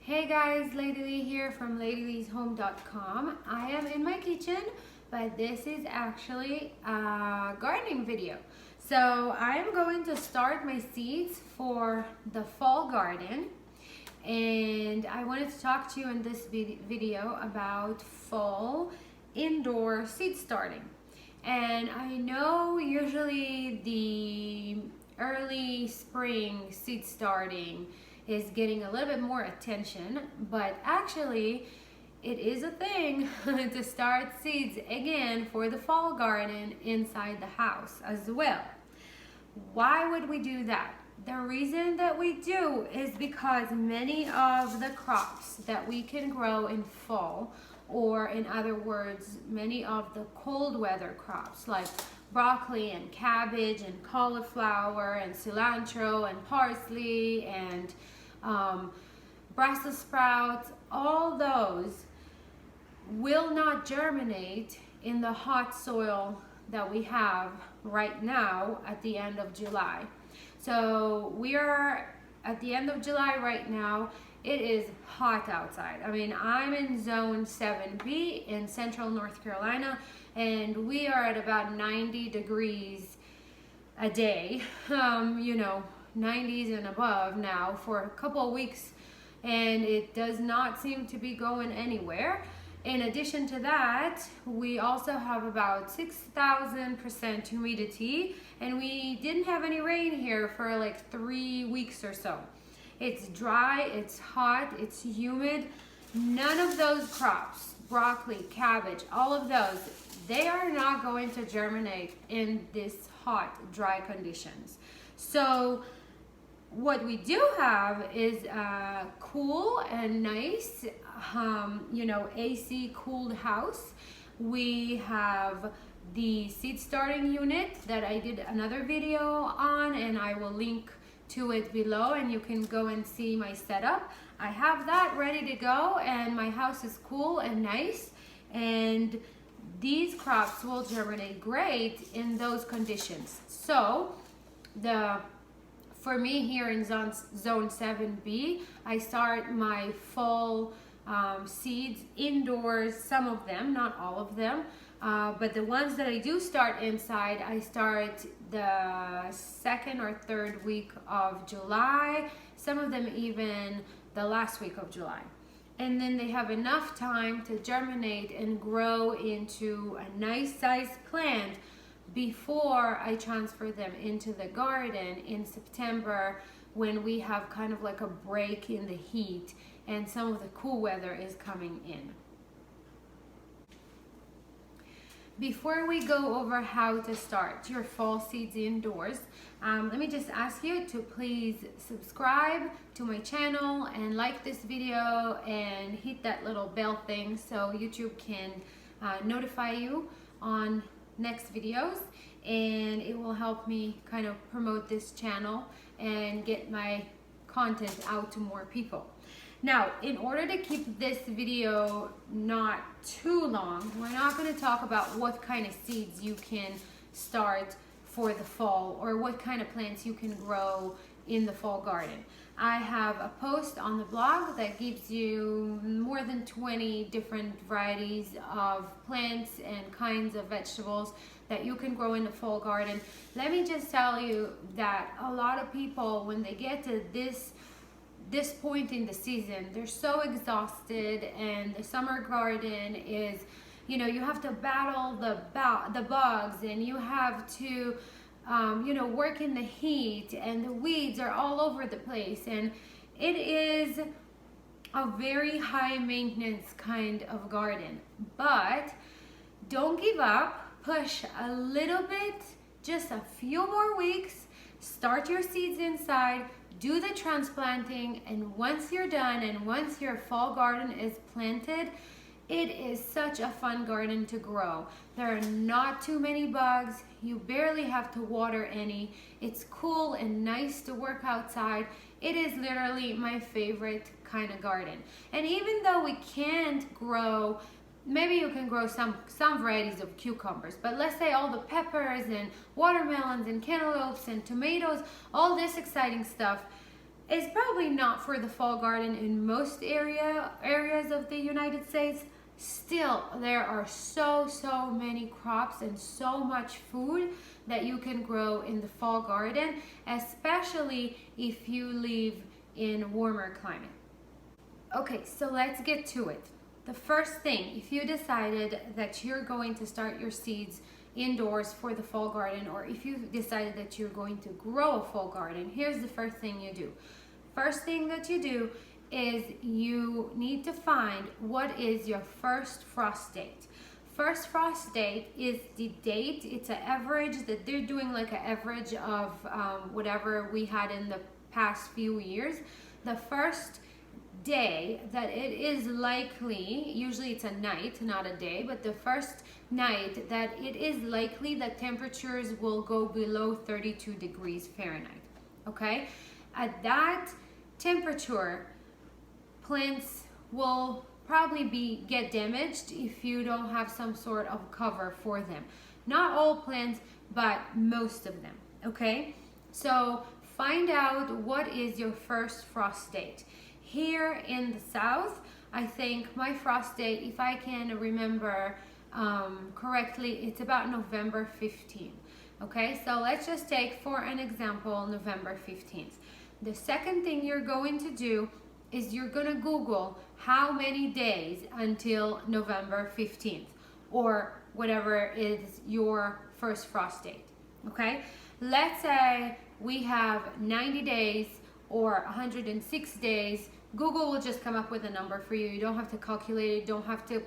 Hey guys, Lady Lee here from ladyleeshome.com. I am in my kitchen, but this is actually a gardening video. So I'm going to start my seeds for the fall garden, and I wanted to talk to you in this video about fall indoor seed starting. And I know usually the early spring seed starting is getting a little bit more attention, but actually it is a thing to start seeds again for the fall garden inside the house as well. Why would we do that? The reason that we do is because many of the crops that we can grow in fall, or in other words, many of the cold weather crops like broccoli and cabbage and cauliflower and cilantro and parsley and Brussels sprouts, all those will not germinate in the hot soil that we have right now at the end of July. So we are at the end of July right now. It is hot outside. I mean, I'm in zone 7B in central North Carolina, and we are at about 90 degrees a day, 90s and above now for a couple of weeks, and it does not seem to be going anywhere. In addition to that, we also have about 6,000% humidity, and we didn't have any rain here for like 3 weeks or so. It's dry, it's hot, it's humid. None of those crops, broccoli, cabbage, all of those, they are not going to germinate in this hot, dry conditions. So what we do have is a cool and nice, AC cooled house. We have the seed starting unit that I did another video on, and I will link to it below, and you can go and see my setup. I have that ready to go, and my house is cool and nice, and these crops will germinate great in those conditions. So for me here in zone 7B, I start my fall seeds indoors, some of them, not all of them, but the ones that I do start inside, I start the second or third week of July, some of them even the last week of July. And then they have enough time to germinate and grow into a nice sized plant before I transfer them into the garden in September, when we have kind of like a break in the heat and some of the cool weather is coming in. Before we go over how to start your fall seeds indoors, let me just ask you to please subscribe to my channel and like this video and hit that little bell thing so YouTube can notify you on next videos, and it will help me kind of promote this channel and get my content out to more people. Now, in order to keep this video not too long, we're not going to talk about what kind of seeds you can start for the fall or what kind of plants you can grow in the fall garden. I have a post on the blog that gives you more than 20 different varieties of plants and kinds of vegetables that you can grow in the fall garden. Let me just tell you that a lot of people, when they get to this point in the season, they're so exhausted, and the summer garden is, you have to battle the bugs, and you have to work in the heat, and the weeds are all over the place, and it is a very high maintenance kind of garden. But don't give up, push a little bit, just a few more weeks, start your seeds inside, do the transplanting, and once you're done and once your fall garden is planted, it is such a fun garden to grow. There are not too many bugs. You barely have to water any. It's cool and nice to work outside. It is literally my favorite kind of garden. And even though we can't grow, maybe you can grow some varieties of cucumbers, but let's say all the peppers and watermelons and cantaloupes and tomatoes, all this exciting stuff, It's probably not for the fall garden in most areas of the United States. Still, there are so many crops and so much food that you can grow in the fall garden, especially if you live in warmer climate. Okay, so let's get to it. The first thing, if you decided that you're going to start your seeds indoors for the fall garden, or if you decided that you're going to grow a fall garden, here's the first thing you do. First thing that you do is you need to find what is your first frost date. First frost date is the date, it's an average that they're doing, like an average of whatever we had in the past few years. The first day that it is likely, usually it's a night, not a day, but the first night that it is likely that temperatures will go below 32 degrees Fahrenheit, okay? At that temperature, plants will probably get damaged if you don't have some sort of cover for them. Not all plants, but most of them, okay? So find out what is your first frost date. Here in the south, I think my frost date, if I can remember correctly, it's about November 15th. Okay, so let's just take for an example November 15th. The second thing you're going to do is you're going to Google how many days until November 15th or whatever is your first frost date. Okay, let's say we have 90 days or 106 days. Google will just come up with a number for you. You don't have to calculate it. Don't have to,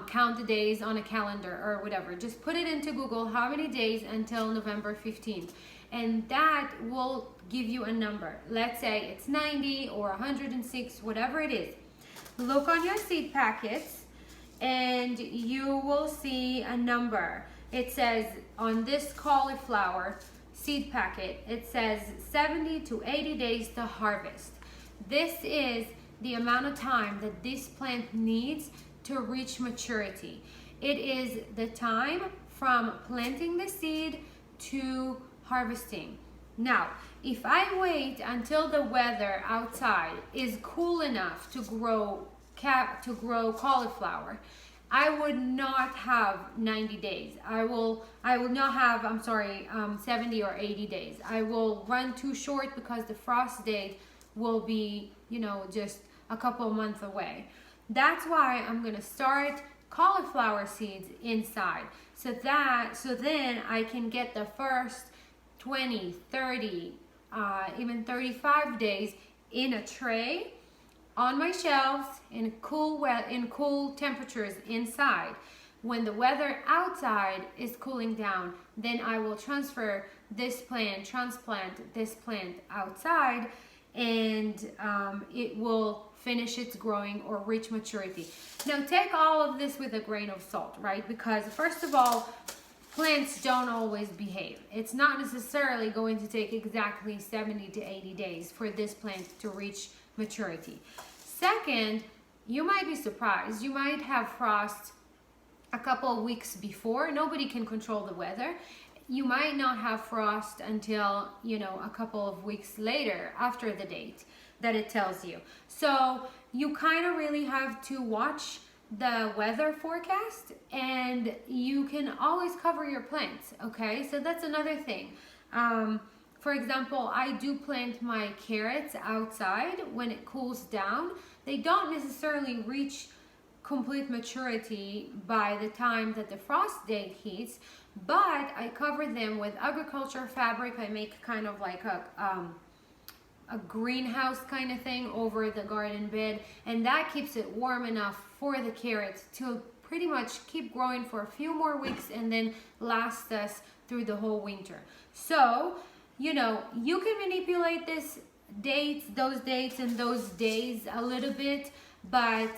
count the days on a calendar or whatever. Just put it into Google, how many days until November 15th. And that will give you a number. Let's say it's 90 or 106, whatever it is. Look on your seed packets and you will see a number. It says on this cauliflower seed packet, it says 70 to 80 days to harvest. This is the amount of time that this plant needs to reach maturity. It is the time from planting the seed to harvesting. Now, if I wait until the weather outside is cool enough to grow cauliflower, I would not have 90 days. I will not have, 70 or 80 days. I will run too short because the frost date will be, just a couple months away. That's why I'm gonna start cauliflower seeds inside. So then I can get the first 20, 30, even 35 days in a tray on my shelves in cool temperatures inside. When the weather outside is cooling down, then I will transplant this plant outside, and it will finish its growing or reach maturity. Now take all of this with a grain of salt, right? Because first of all, plants don't always behave. It's not necessarily going to take exactly 70 to 80 days for this plant to reach maturity. Second, you might be surprised. You might have frost a couple of weeks before. Nobody can control the weather. You might not have frost until, a couple of weeks later after the date that it tells you. So you kind of really have to watch the weather forecast, and you can always cover your plants, okay? So that's another thing. For example, I do plant my carrots outside when it cools down. They don't necessarily reach complete maturity by the time that the frost date hits, but I cover them with agriculture fabric. I make kind of like a greenhouse kind of thing over the garden bed, and that keeps it warm enough for the carrots to pretty much keep growing for a few more weeks and then last us through the whole winter. So, you can manipulate those dates and those days a little bit, but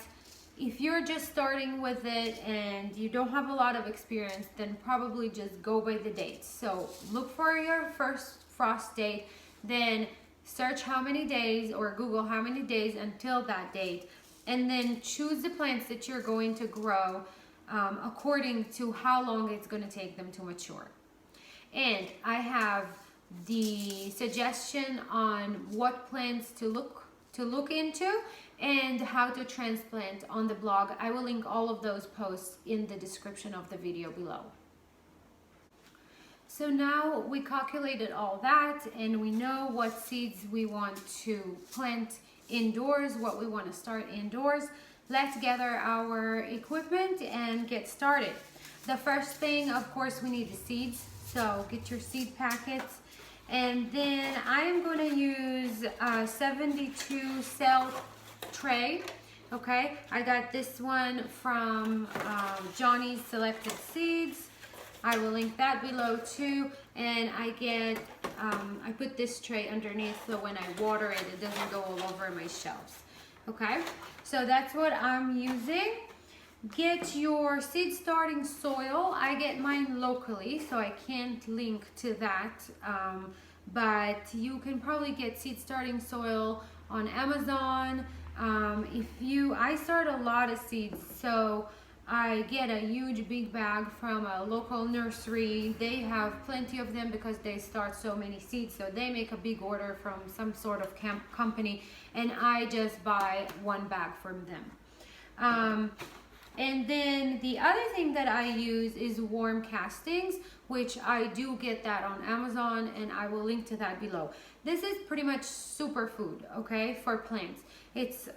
if you're just starting with it and you don't have a lot of experience, then probably just go by the dates. So look for your first frost date, then search how many days or Google how many days until that date, and then choose the plants that you're going to grow according to how long it's going to take them to mature. And I have the suggestion on what plants to look into and how to transplant on the blog. I will link all of those posts in the description of the video below. So now we calculated all that and we know what seeds we want to plant indoors, what we want to start indoors. Let's gather our equipment and get started. The first thing, of course, we need the seeds. So get your seed packets. And then I am going to use a 72 cell tray. Okay, I got this one from Johnny's Selected Seeds. I will link that below too. And I put this tray underneath so when I water it, it doesn't go all over my shelves. Okay, so that's what I'm using. Get your seed starting soil. I get mine locally, so I can't link to that. But you can probably get seed starting soil on Amazon. I start a lot of seeds, so I get a huge big bag from a local nursery. They have plenty of them because they start so many seeds, so they make a big order from some sort of company, and I just buy one bag from them. And then the other thing that I use is worm castings, which I do get that on Amazon, and I will link to that below. This is pretty much superfood, okay, for plants. It's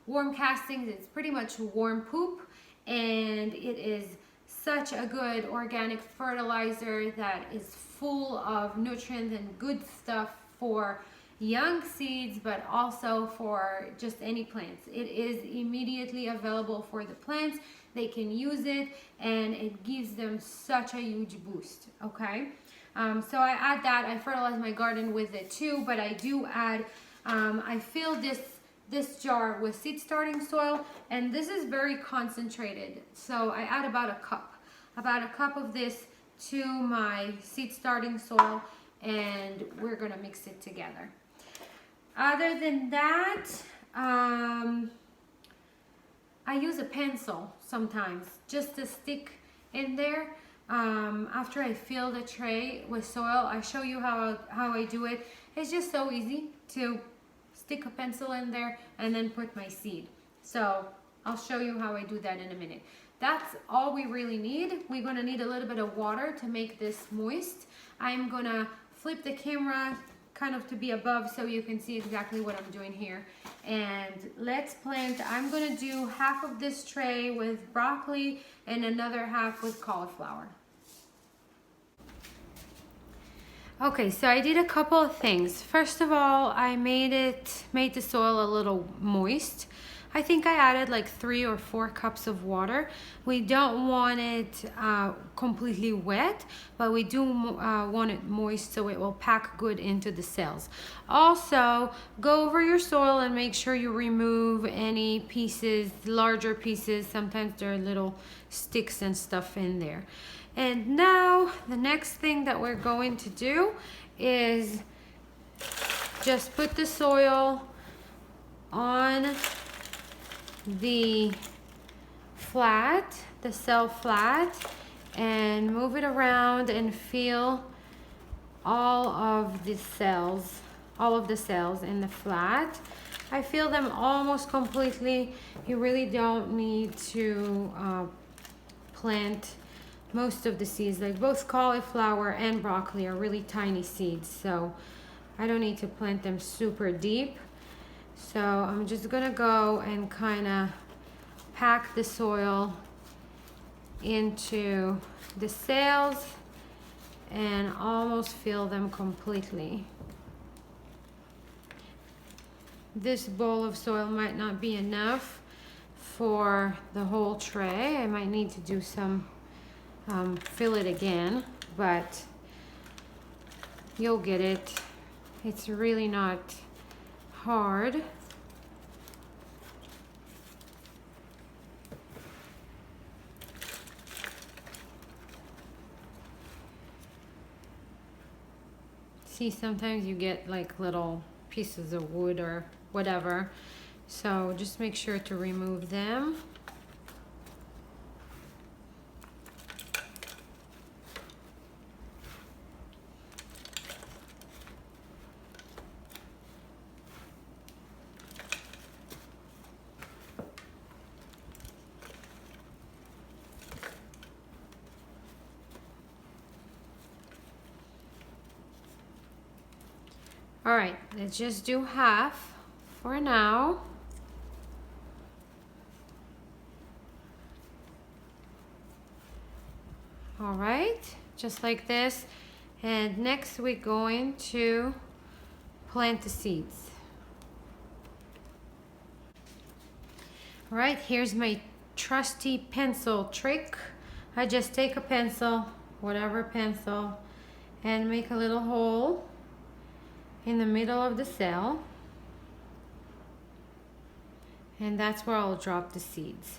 worm castings, it's pretty much worm poop, and it is such a good organic fertilizer that is full of nutrients and good stuff for young seeds, but also for just any plants. It is immediately available for the plants. They can use it and it gives them such a huge boost. Okay, so I add that. I fertilize my garden with it too, but I do add I fill this jar with seed starting soil, and this is very concentrated, so I add about a cup of this to my seed starting soil, and we're gonna mix it together. Other than that, I use a pencil sometimes just to stick in there. After I fill the tray with soil, I show you how I do it. It's just so easy to stick a pencil in there and then put my seed. So I'll show you how I do that in a minute. That's all we really need. We're gonna need a little bit of water to make this moist. I'm gonna flip the camera kind of to be above so you can see exactly what I'm doing here. And let's plant. I'm gonna do half of this tray with broccoli and another half with cauliflower. Okay, so I did a couple of things. First of all, I made the soil a little moist. I think I added like 3 or 4 cups of water. We don't want it completely wet, but we do want it moist so it will pack good into the cells. Also, go over your soil and make sure you remove any pieces, larger pieces. Sometimes there are little sticks and stuff in there. And now the next thing that we're going to do is just put the soil on the cell flat, and move it around and feel all of the cells in the flat. I feel them almost completely. You really don't need to plant most of the seeds. Like both cauliflower and broccoli are really tiny seeds, so I don't need to plant them super deep. So I'm just gonna go and kind of pack the soil into the cells and almost fill them completely. This bowl of soil might not be enough for the whole tray. I might need to do some fill it again, but you'll get it. It's really not hard. See, sometimes you get like little pieces of wood or whatever, so just make sure to remove them. All right, let's just do half for now. All right, just like this. And next we're going to plant the seeds. All right, here's my trusty pencil trick. I just take a pencil, whatever pencil, and make a little hole in the middle of the cell. And that's where I'll drop the seeds.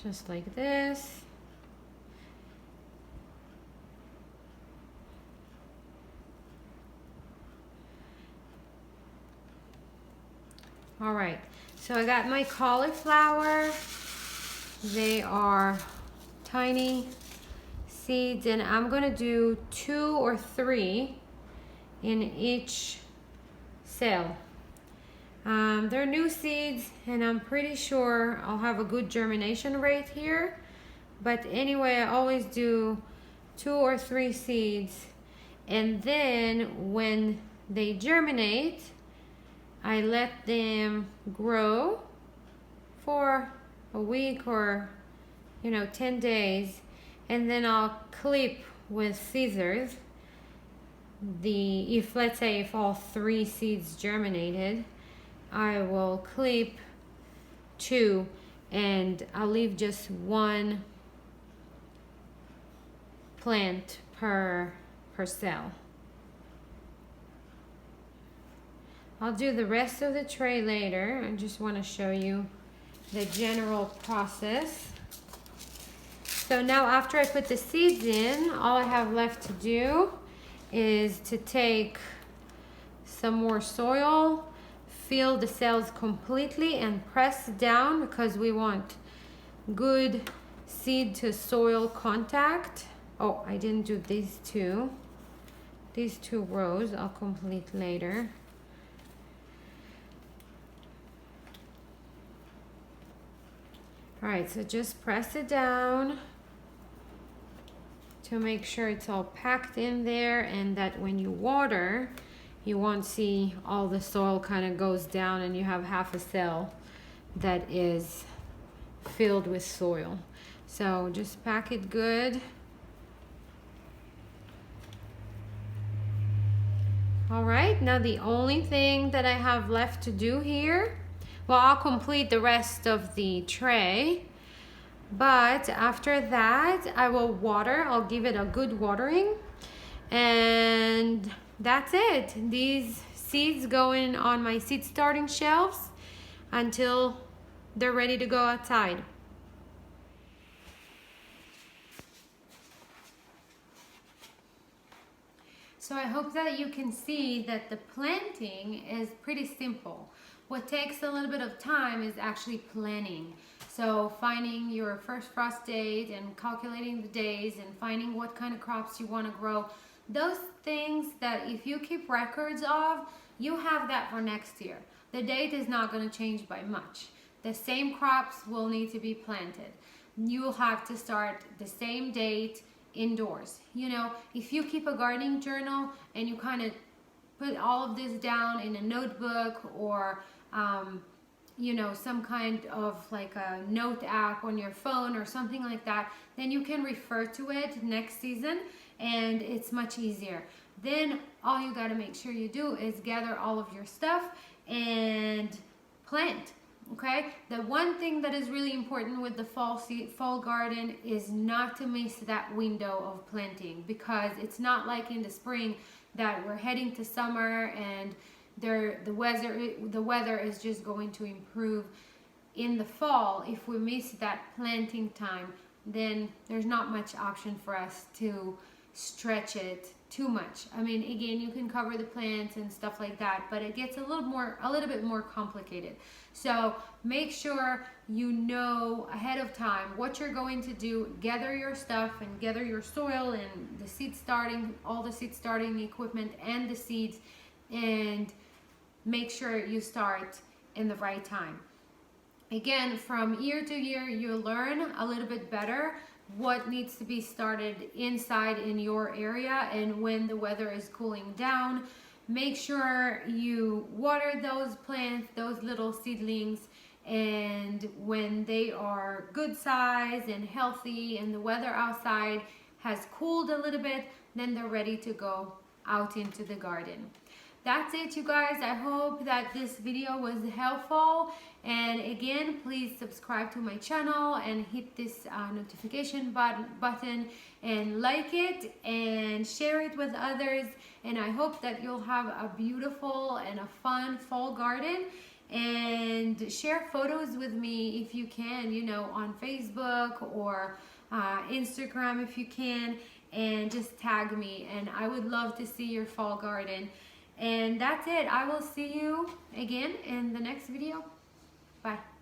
Just like this. All right, so I got my cauliflower. They are tiny seeds, and I'm gonna do 2 or 3 in each cell. They're new seeds, and I'm pretty sure I'll have a good germination rate here. But anyway, I always do 2 or 3 seeds, and then when they germinate, I let them grow for a week or 10 days, and then I'll clip with scissors let's say if all 3 seeds germinated, I will clip 2 and I'll leave just 1 plant per cell. I'll do the rest of the tray later. I just want to show you the general process. So now after I put the seeds in, all I have left to do is to take some more soil, fill the cells completely, and press down because we want good seed to soil contact. Oh, I didn't do these two rows. I'll complete later. All right, so just press it down to make sure it's all packed in there, and that when you water, you won't see all the soil kind of goes down and you have half a cell that is filled with soil. So just pack it good. All right, now the only thing that I have left to do here, well, I'll complete the rest of the tray, but after that I will water. I'll give it a good watering, and that's it. These seeds go in on my seed starting shelves until they're ready to go outside. So I hope that you can see that the planting is pretty simple. What takes a little bit of time is actually planning. So finding your first frost date and calculating the days and finding what kind of crops you want to grow. Those things that if you keep records of, you have that for next year. The date is not going to change by much. The same crops will need to be planted. You will have to start the same date indoors. If you keep a gardening journal and you kind of put all of this down in a notebook or some kind of like a note app on your phone or something like that, then you can refer to it next season and it's much easier. Then all you got to make sure you do is gather all of your stuff and plant. Okay, the one thing that is really important with the fall garden is not to miss that window of planting, because it's not like in the spring that we're heading to summer and the weather is just going to improve. In the fall, if we miss that planting time, then there's not much option for us to stretch it too much. I mean, again, you can cover the plants and stuff like that, but it gets a little bit more complicated. So make sure you know ahead of time what you're going to do. Gather your stuff and gather your soil and the seed starting, all the seed starting equipment and the seeds, and make sure you start in the right time. Again, from year to year, you learn a little bit better what needs to be started inside in your area. And when the weather is cooling down, make sure you water those plants, those little seedlings, and when they are good size and healthy and the weather outside has cooled a little bit, then they're ready to go out into the garden. That's it, you guys. I hope that this video was helpful, and again, please subscribe to my channel and hit this notification button and like it and share it with others. And I hope that you'll have a beautiful and a fun fall garden, and share photos with me if you can, you know, on Facebook or Instagram if you can, and just tag me, and I would love to see your fall garden. And that's it. I will see you again in the next video. Bye.